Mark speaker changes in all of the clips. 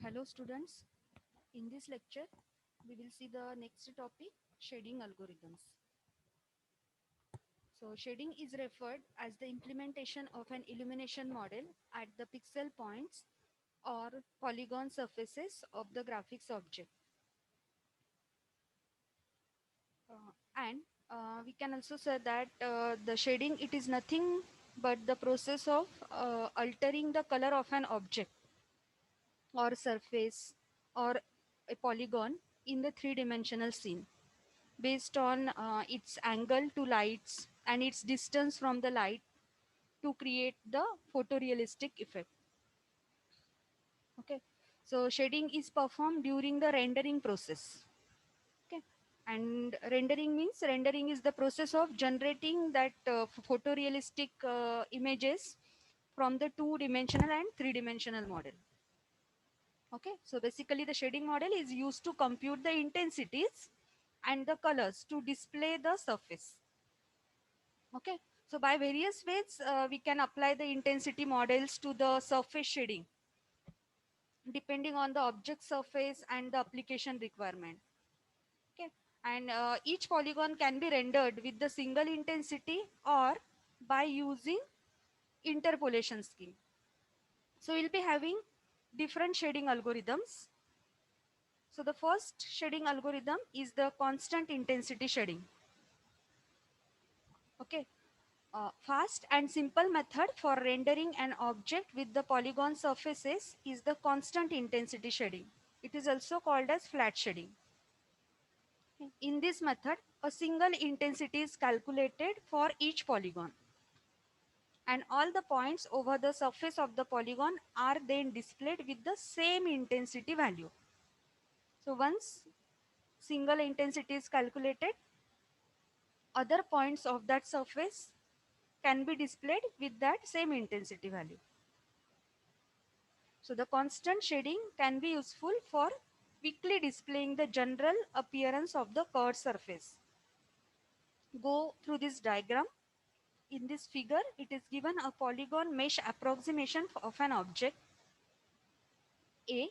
Speaker 1: Hello students, in this lecture we will see the next topic, shading algorithms. So shading is referred as the implementation of an illumination model at the pixel points or polygon surfaces of the graphics object. And we can also say that the shading, it is nothing but the process of altering the color of an object or surface or a polygon in the three-dimensional scene based on its angle to lights and its distance from the light to create the photorealistic effect. Okay, so shading is performed during the rendering process. Okay, and rendering is the process of generating that photorealistic images from the two-dimensional and three-dimensional model. Okay, so basically the shading model is used to compute the intensities and the colors to display the surface. Okay, so by various ways we can apply the intensity models to the surface shading depending on the object surface and the application requirement. Okay, and each polygon can be rendered with the single intensity or by using interpolation scheme. So we'll be having different shading algorithms. So the first shading algorithm is the constant intensity shading. Okay, fast and simple method for rendering an object with the polygon surfaces is the constant intensity shading. It is also called as flat shading. In this method, a single intensity is calculated for each polygon, and all the points over the surface of the polygon are then displayed with the same intensity value. So once single intensity is calculated, other points of that surface can be displayed with that same intensity value. So the constant shading can be useful for quickly displaying the general appearance of the curved surface. Go through this diagram. In this figure, it is given a polygon mesh approximation of an object A.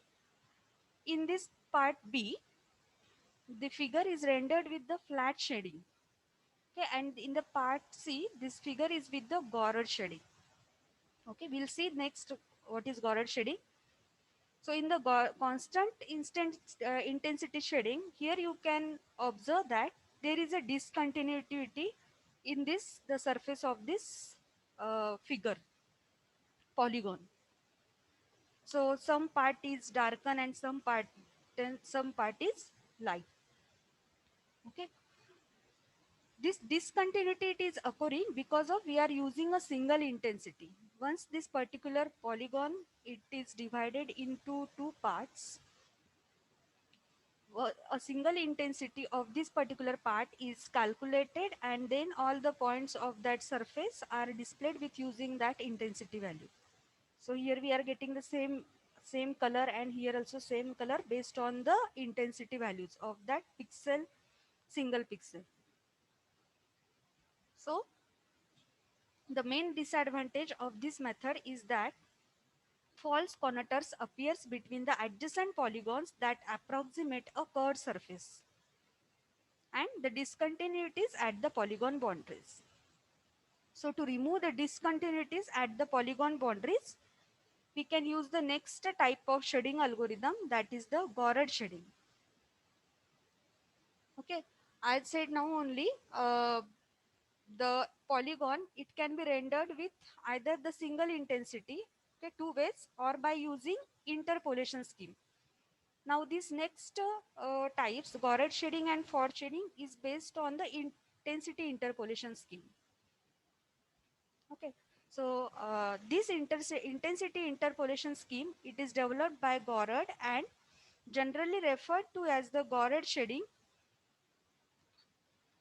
Speaker 1: In this part B, the figure is rendered with the flat shading. Okay, and in the part C, this figure is with the Gouraud shading. Okay, we'll see next what is Gouraud shading. So in the constant intensity shading, here you can observe that there is a discontinuity in the surface of this figure polygon. So some part is darken and some part is light. Okay, this discontinuity it is occurring because of we are using a single intensity. Once this particular polygon it is divided into two parts, a single intensity of this particular part is calculated, and then all the points of that surface are displayed with using that intensity value. So here we are getting the same color, and here also same color based on the intensity values of that pixel, single pixel. So the main disadvantage of this method is that false contours appears between the adjacent polygons that approximate a curved surface, and the discontinuities at the polygon boundaries. So to remove the discontinuities at the polygon boundaries, we can use the next type of shading algorithm, that is the Gouraud shading. Okay, I said now only the polygon it can be rendered with either the single intensity, okay, two ways, or by using interpolation scheme. Now this next types, Gouraud shading and Ford shading, is based on the intensity interpolation scheme. Okay, so this intensity interpolation scheme, it is developed by Gouraud and generally referred to as the Gouraud shading.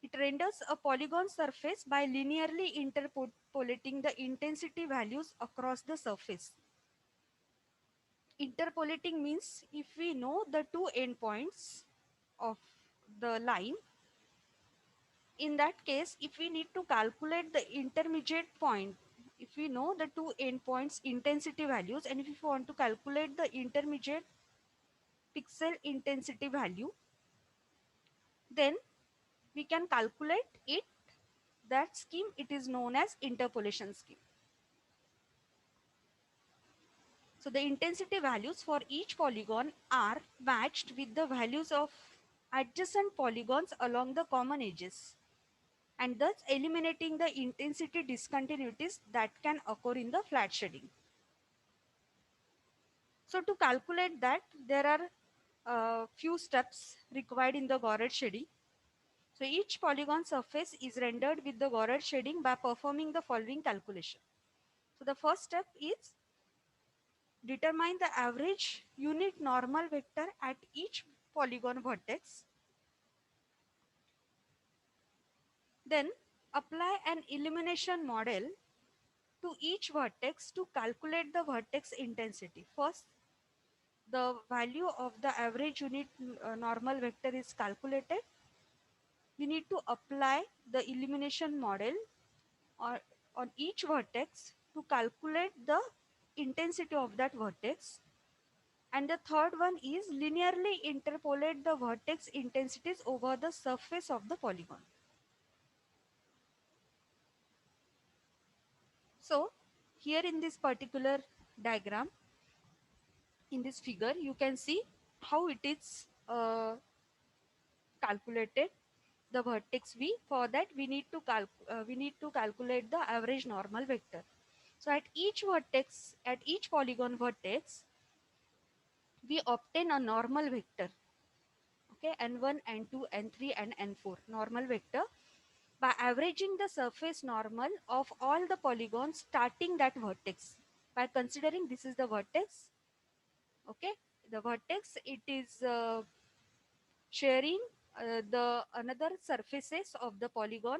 Speaker 1: It renders a polygon surface by linearly interpolating the intensity values across the surface. Interpolating means if we know the two endpoints of the line, in that case, if we need to calculate the intermediate point, if we know the two endpoints intensity values, and if we want to calculate the intermediate pixel intensity value, then we can calculate it. That scheme, it is known as interpolation scheme. So the intensity values for each polygon are matched with the values of adjacent polygons along the common edges, and thus eliminating the intensity discontinuities that can occur in the flat shading. So to calculate that, there are few steps required in the Gouraud shading. So each polygon surface is rendered with the Gouraud shading by performing the following calculation. So the first step is determine the average unit normal vector at each polygon vertex. Then apply an illumination model to each vertex to calculate the vertex intensity. First, the value of the average unit normal vector is calculated. We need to apply the illumination model or on each vertex to calculate the intensity of that vertex. And the third one is linearly interpolate the vertex intensities over the surface of the polygon. So here in this particular diagram, in this figure, you can see how it is calculated the vertex v. For that we need to calculate the average normal vector. So at each vertex, at each polygon vertex, we obtain a normal vector, okay, n1, n2, n3 and n4 normal vector by averaging the surface normal of all the polygons starting that vertex. By considering this is the vertex, okay, the vertex, it is sharing the another surfaces of the polygon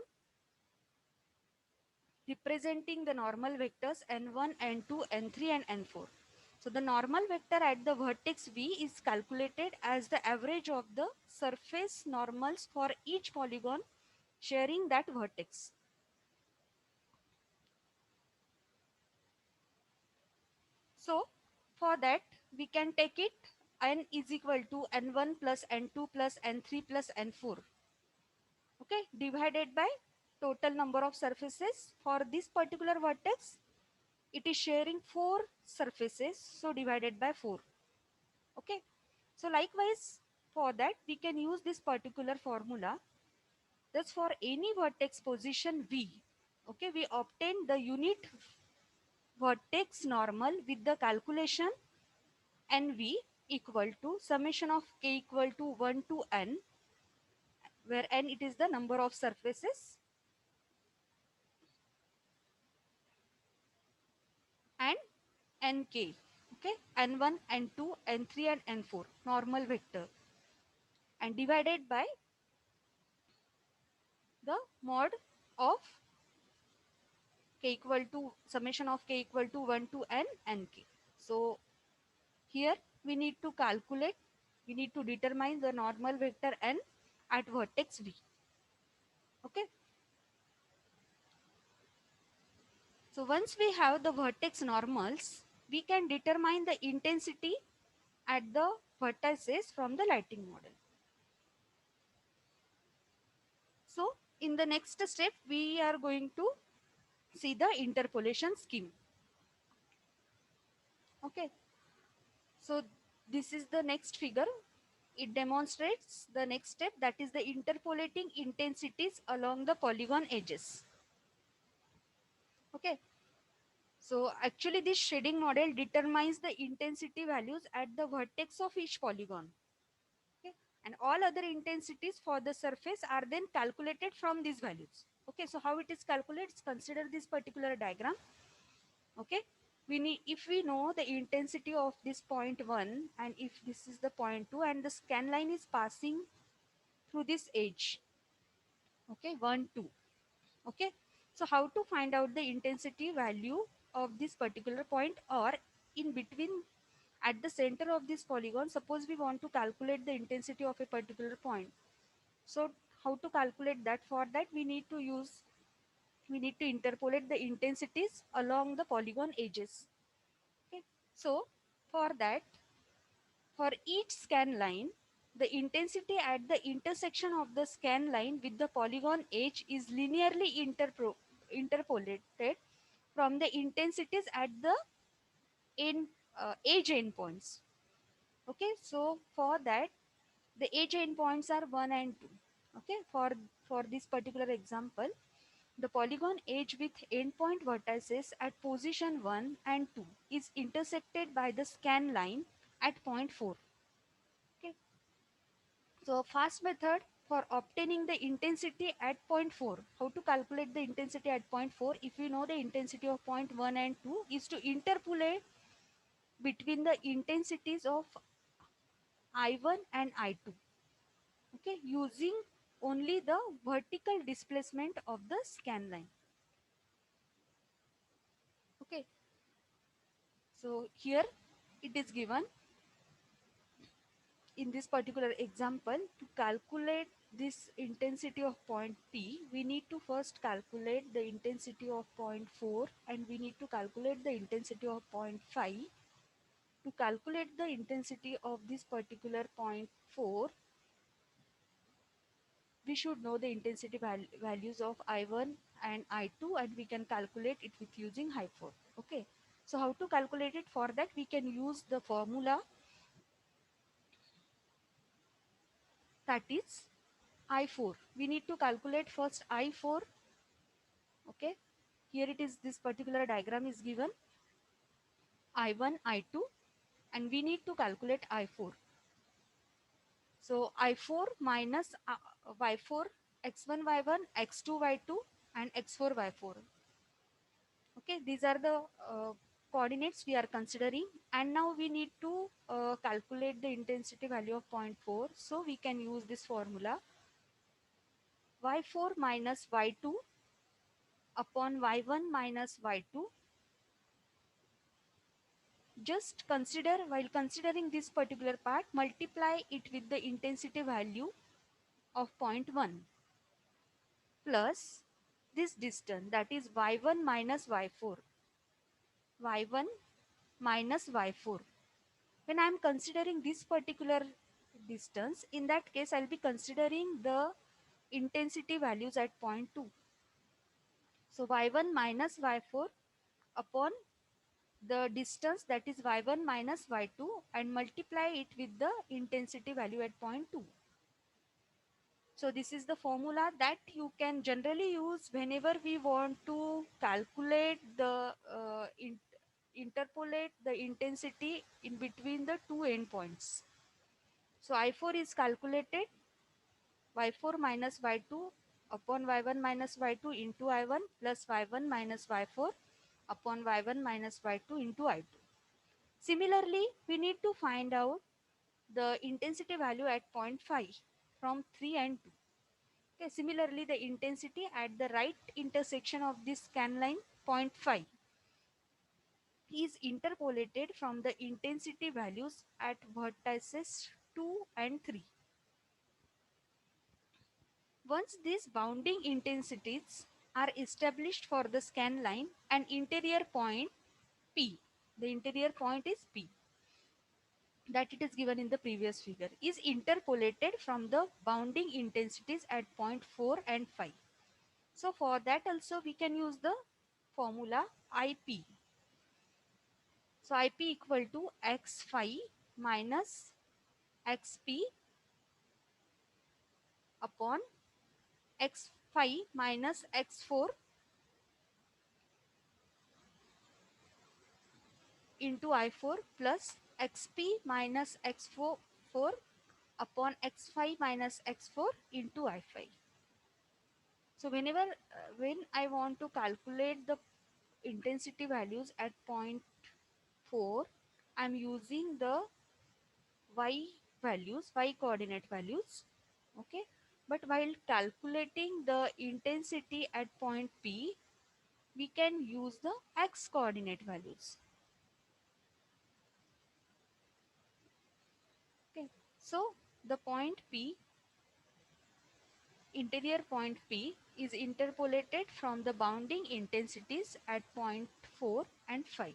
Speaker 1: representing the normal vectors n1, n2, n3 and n4. So the normal vector at the vertex v is calculated as the average of the surface normals for each polygon sharing that vertex. So for that we can take it n is equal to n1 plus n2 plus n3 plus n4, okay, divided by total number of surfaces for this particular vertex. It is sharing 4 surfaces, so divided by 4, okay. So likewise for that we can use this particular formula. Thus for any vertex position v, okay, we obtain the unit vertex normal with the calculation nv equal to summation of k equal to 1 to n, where n it is the number of surfaces, and nk, okay, n1, n2, n3 and n4 normal vector, and divided by the mod of k equal to summation of k equal to 1 to n nk. So here we need to calculate, we need to determine the normal vector n at vertex v, okay. So once we have the vertex normals, we can determine the intensity at the vertices from the lighting model. So in the next step we are going to see the interpolation scheme, okay. So this is the next figure. It demonstrates the next step, that is the interpolating intensities along the polygon edges, okay. So actually this shading model determines the intensity values at the vertex of each polygon, okay, and all other intensities for the surface are then calculated from these values, okay. So how it is calculated, consider this particular diagram, okay. We need, if we know the intensity of this point 1 and if this is the point 2 and the scan line is passing through this edge, okay, 1 2, okay. So how to find out the intensity value of this particular point, or in between at the center of this polygon, suppose we want to calculate the intensity of a particular point. So how to calculate that? For that we need to use, we need to interpolate the intensities along the polygon edges, okay. So for that For each scan line, the intensity at the intersection of the scan line with the polygon edge is linearly interpolated from the intensities at the end, edge endpoints. Okay, so for that, the edge endpoints are 1 and 2. Okay, for this particular example, the polygon edge with endpoint vertices at position 1 and 2 is intersected by the scan line at point 4. Okay, so fast method for obtaining the intensity at point 4. How to calculate the intensity at point 4? If we know the intensity of point 1 and 2 is to interpolate between the intensities of I1 and I2. Okay, using only the vertical displacement of the scan line. Okay, so here it is given in this particular example. To calculate this intensity of point P, we need to first calculate the intensity of point 4 and we need to calculate the intensity of point 5. To calculate the intensity of this particular point 4, we should know the intensity values of I1 and I2 and we can calculate it with using HI4. Okay, so how to calculate it? For that we can use the formula, that is I4. We need to calculate first I4. Okay, here it is, this particular diagram is given I1 I2 and we need to calculate I4. So I4 minus Y4, x1 y1, x2 y2 and x4 y4. Okay, these are the coordinates we are considering, and now we need to calculate the intensity value of point 4. So we can use this formula, y4 minus y2 upon y1 minus y2. Just consider, while considering this particular part, multiply it with the intensity value of point 1 plus this distance, that is y1 minus y4, y1 minus y4. When I am considering this particular distance, in that case I'll be considering the intensity values at point 2. So y1 minus y4 upon the distance, that is y1 minus y2, and multiply it with the intensity value at point 2. So this is the formula that you can generally use whenever we want to calculate the interpolate the intensity in between the two endpoints. So I4 is calculated y4 minus y2 upon y1 minus y2 into I1 plus y1 minus y4 upon y1 minus y2 into I2. Similarly, we need to find out the intensity value at point 5 from 3 and 2. Okay, similarly, the intensity at the right intersection of this scan line, point 5, is interpolated from the intensity values at vertices 2 and 3. Once these bounding intensities are established for the scan line, an interior point P, the interior point is P, that it is given in the previous figure, is interpolated from the bounding intensities at point 4 and 5. So for that also we can use the formula IP. So IP equal to x phi minus xp upon x phi minus x4 into I4 plus xp minus x4 upon x5 minus x4 into I5. So whenever when I want to calculate the intensity values at point 4, I am using the y values, y coordinate values. Okay, but while calculating the intensity at point P, we can use the x coordinate values. Okay, so the point P, interior point P, is interpolated from the bounding intensities at point 4 and 5.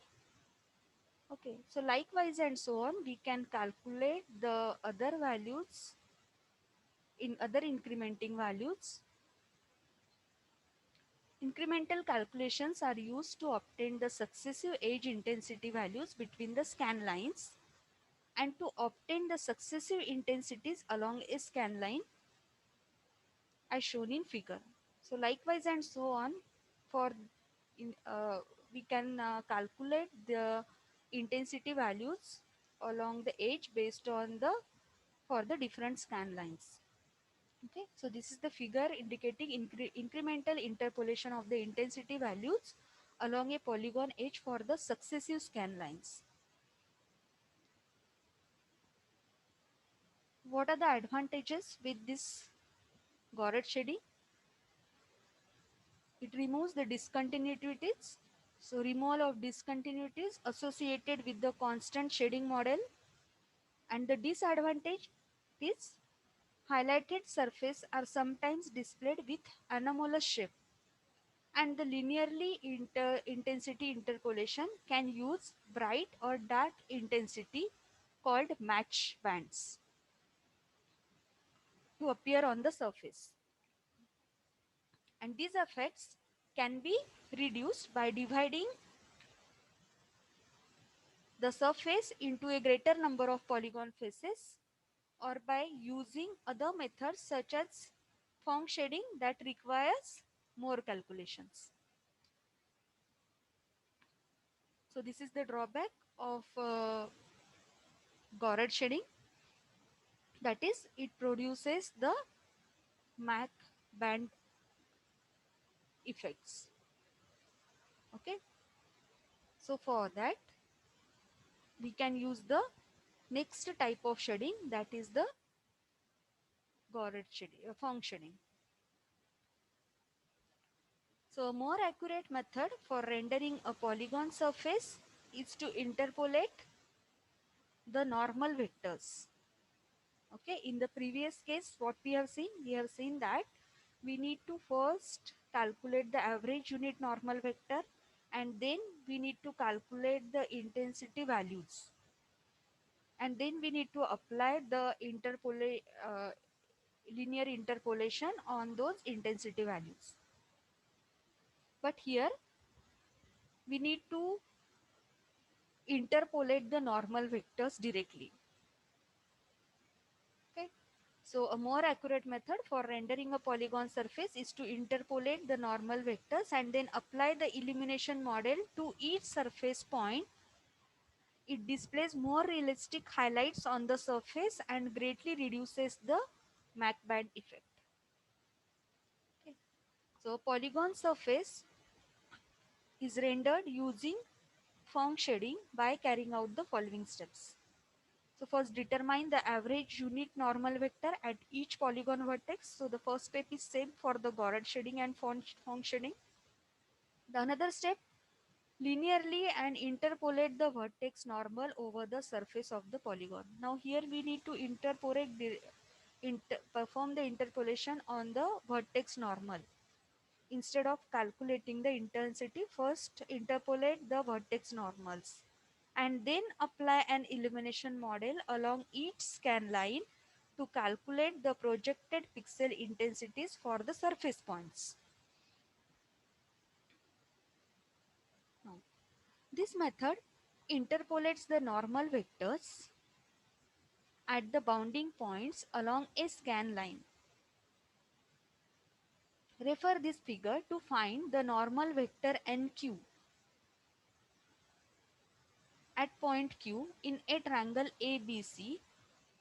Speaker 1: Okay, so likewise and so on, we can calculate the other values in other incrementing values. Incremental calculations are used to obtain the successive edge intensity values between the scan lines and to obtain the successive intensities along a scan line as shown in figure. So likewise and so on, for in, we can calculate the intensity values along the edge based on the for the different scan lines. Okay, so this is the figure indicating incremental interpolation of the intensity values along a polygon edge for the successive scan lines. What are the advantages with this Goret shading? It removes the discontinuities. So removal of discontinuities associated with the constant shading model, and the disadvantage is highlighted surface are sometimes displayed with anomalous shape, and the linearly intensity interpolation can use bright or dark intensity called match bands to appear on the surface. And these effects can be reduced by dividing the surface into a greater number of polygon faces or by using other methods such as Phong shading that requires more calculations. So this is the drawback of Goret shading, that is it produces the Mach band effects. Okay, so for that we can use the next type of shading, that is the Goret shading, Phong shading. So a more accurate method for rendering a polygon surface is to interpolate the normal vectors. Okay, in the previous case, what we have seen that we need to first calculate the average unit normal vector, and then we need to calculate the intensity values, and then we need to apply the linear interpolation on those intensity values. But here we need to interpolate the normal vectors directly. Okay. So a more accurate method for rendering a polygon surface is to interpolate the normal vectors and then apply the illumination model to each surface point. It displays more realistic highlights on the surface and greatly reduces the Mach band effect. Okay. So polygon surface is rendered using Phong shading by carrying out the following steps. So first determine the average unique normal vector at each polygon vertex. So the first step is same for the Goret shading and Phong shading. The another step, linearly and interpolate the vertex normal over the surface of the polygon. Now here we need to perform the interpolation on the vertex normal. Instead of calculating the intensity, first interpolate the vertex normals and then apply an illumination model along each scan line to calculate the projected pixel intensities for the surface points. Now, this method interpolates the normal vectors at the bounding points along a scan line. Refer this figure to find the normal vector NQ at point Q in a triangle ABC.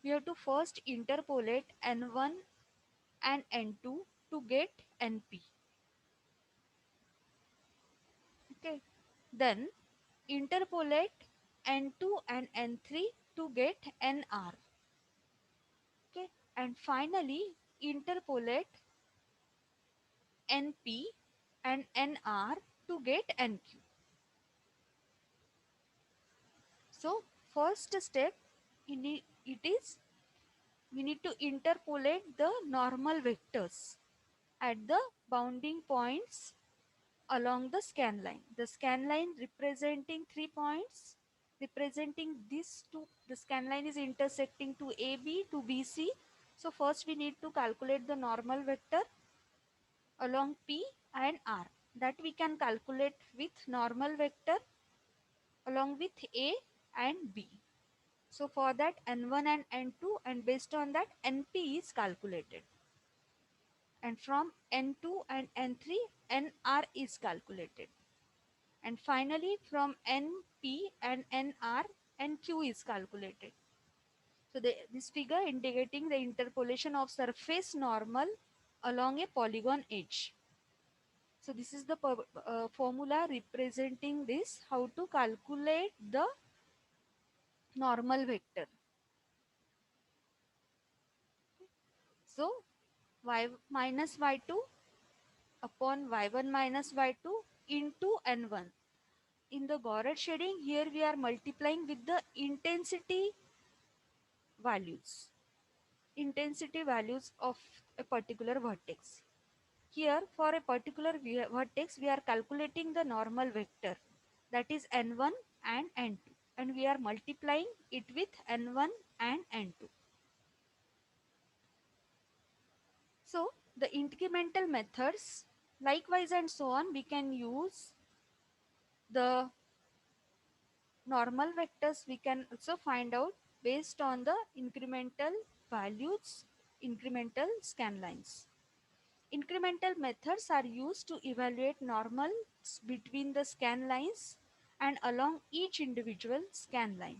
Speaker 1: We have to first interpolate N1 and N2 to get NP. Okay. Then interpolate N2 and N3 to get NR. Okay. And finally interpolate NP and NR to get NQ. So first step it is we need to interpolate the normal vectors at the bounding points along the scan line. The scan line representing 3 points representing this to the scan line is intersecting to AB to BC. So first we need to calculate the normal vector along P and R, that we can calculate with normal vector along with A and B. So for that N1 and N2, and based on that NP is calculated, and from N2 and N3 NR is calculated, and finally from NP and NR NQ is calculated. So this figure indicating the interpolation of surface normal along a polygon edge. So this is the formula representing this, how to calculate the normal vector. So y minus y2 upon y1 minus y2 into n1. In the Goret shading, here we are multiplying with the values, intensity values of a particular vertex. Here for a particular vertex, we are calculating the normal vector, that is n1 and n2, and we are multiplying it with n1 and n2. So the incremental methods, likewise and so on, we can use the normal vectors. We can also find out based on the incremental values, incremental scan lines. Incremental methods are used to evaluate normals between the scan lines and along each individual scan line.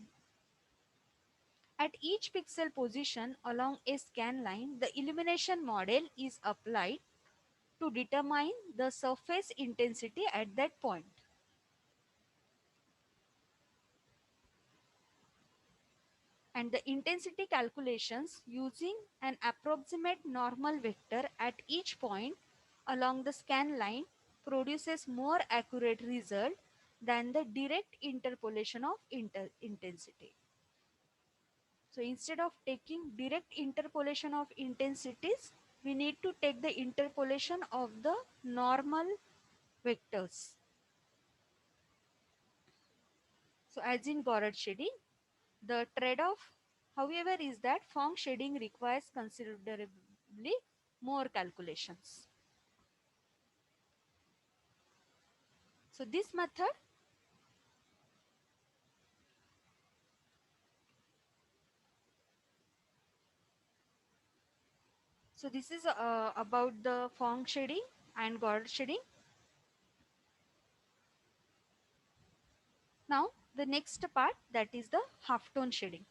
Speaker 1: At each pixel position along a scan line, the illumination model is applied to determine the surface intensity at that point. And the intensity calculations using an approximate normal vector at each point along the scan line produces more accurate result than the direct interpolation of intensity. So instead of taking direct interpolation of intensities, we need to take the interpolation of the normal vectors. So as in Goret shading, the trade-off, however, is that Phong shading requires considerably more calculations. So this method, so this is about the Phong shading and Goret shading. Now the next part, that is the halftone shading.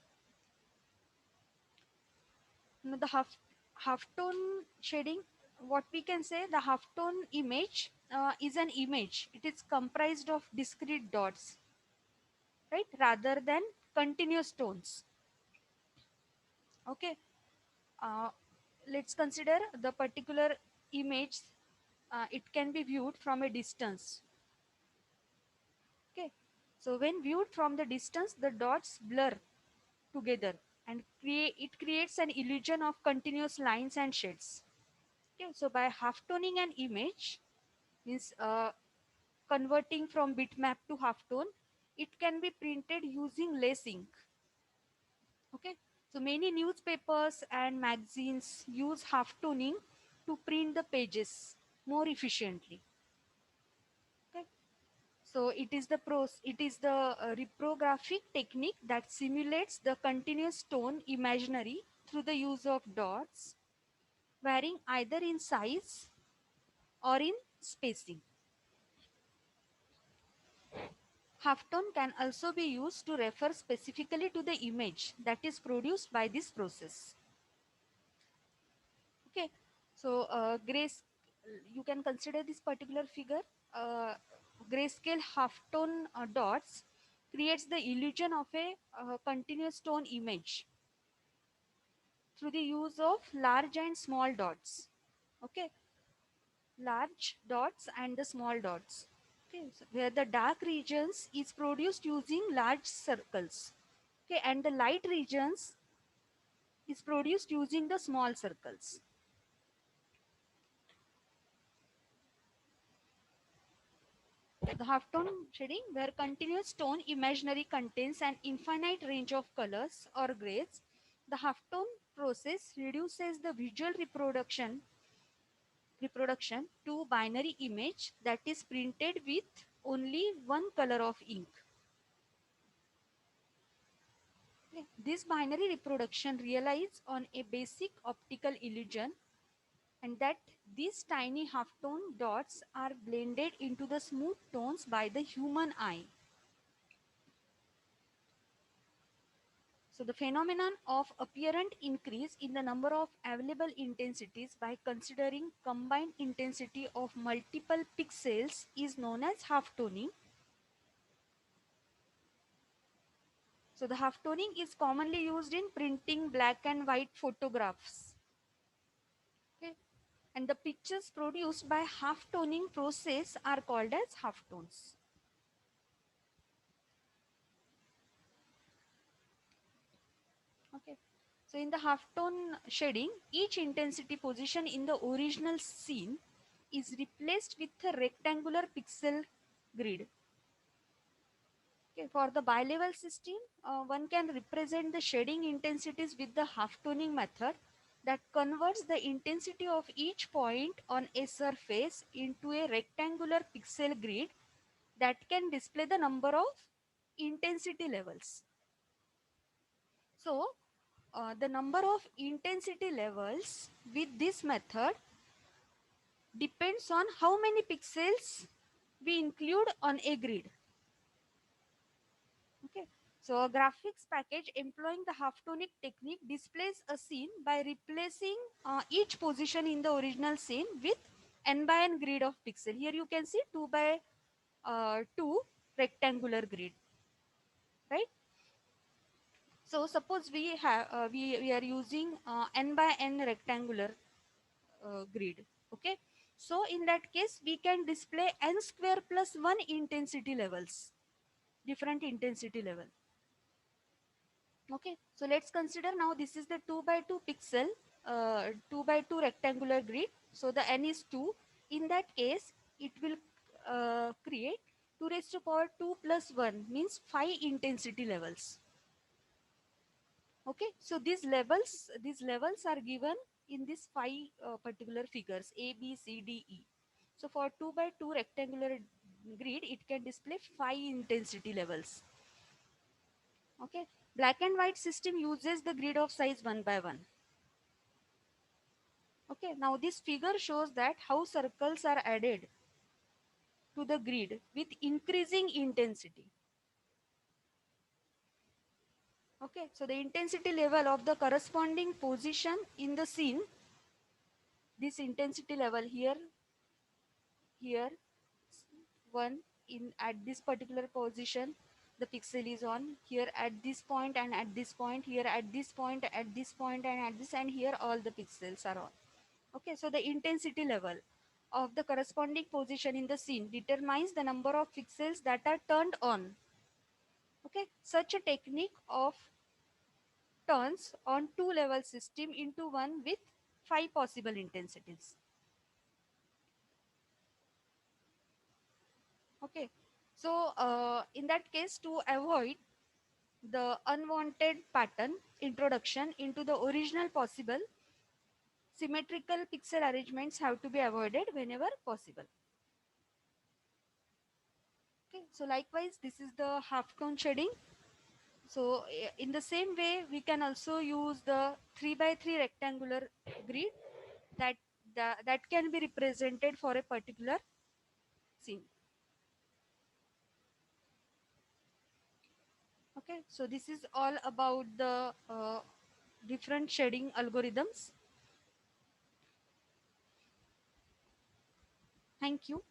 Speaker 1: Now the halftone shading, what we can say, the halftone image is an image. It is comprised of discrete dots, right, rather than continuous tones. Okay. Uh, let's consider the particular image. It can be viewed from a distance. Okay. So when viewed from the distance, the dots blur together and it creates an illusion of continuous lines and shades. Okay. So by halftoning an image, means converting from bitmap to halftone, it can be printed using less ink. Okay. So many newspapers and magazines use halftoning to print the pages more efficiently. Okay. So it is the reprographic technique that simulates the continuous tone imaginary through the use of dots, varying either in size or in spacing. Halftone can also be used to refer specifically to the image that is produced by this process. Okay, so you can consider this particular figure. Grayscale halftone dots creates the illusion of a continuous tone image through the use of large and small dots. Okay, large dots and the small dots. Okay, so where the dark regions is produced using large circles. Okay, and the light regions is produced using the small circles. The halftone shading, where continuous tone imaginary contains an infinite range of colors or grades. The halftone process reduces the visual reproduction to binary image that is printed with only one color of ink. Okay. This binary reproduction relies on a basic optical illusion, and that these tiny halftone dots are blended into the smooth tones by the human eye. So the phenomenon of apparent increase in the number of available intensities by considering combined intensity of multiple pixels is known as halftoning. So the halftoning is commonly used in printing black and white photographs. Okay. And the pictures produced by halftoning process are called as halftones. Okay. So in the halftone shading, each intensity position in the original scene is replaced with a rectangular pixel grid. Okay. For the bilevel system, one can represent the shading intensities with the halftoning method that converts the intensity of each point on a surface into a rectangular pixel grid that can display the number of intensity levels. So, the number of intensity levels with this method depends on how many pixels we include on a grid. Okay. So a graphics package employing the halftonic technique displays a scene by replacing each position in the original scene with n by n grid of pixel. Here you can see 2 by 2 rectangular grid, right? So suppose we have we are using n by n rectangular grid. Okay. So in that case, we can display n square plus 1 intensity levels, different intensity level. Okay. So let's consider now this is the 2 by 2 pixel, 2 by 2 rectangular grid. So the n is 2. In that case, it will create 2 raised to power 2 plus 1 means 5 intensity levels. Okay. So these levels are given in these 5 particular figures A, B, C, D, E. So for 2 by 2 rectangular grid, it can display 5 intensity levels. Okay. Black and white system uses the grid of size 1 by 1. Okay. Now this figure shows that how circles are added to the grid with increasing intensity. Okay. So the intensity level of the corresponding position in the scene, this intensity level here, one in at this particular position, the pixel is on here at this point and at this point, here at this point, at this point and at this, and here all the pixels are on. Okay, so the intensity level of the corresponding position in the scene determines the number of pixels that are turned on. Okay, such a technique of turns on two level system into one with 5 possible intensities. Okay, so in that case, to avoid the unwanted pattern introduction into the original possible, symmetrical pixel arrangements have to be avoided whenever possible. Okay, so likewise, this is the halftone shading. So in the same way, we can also use the 3 by 3 rectangular grid that that can be represented for a particular scene. Okay, so this is all about the different shading algorithms. Thank you.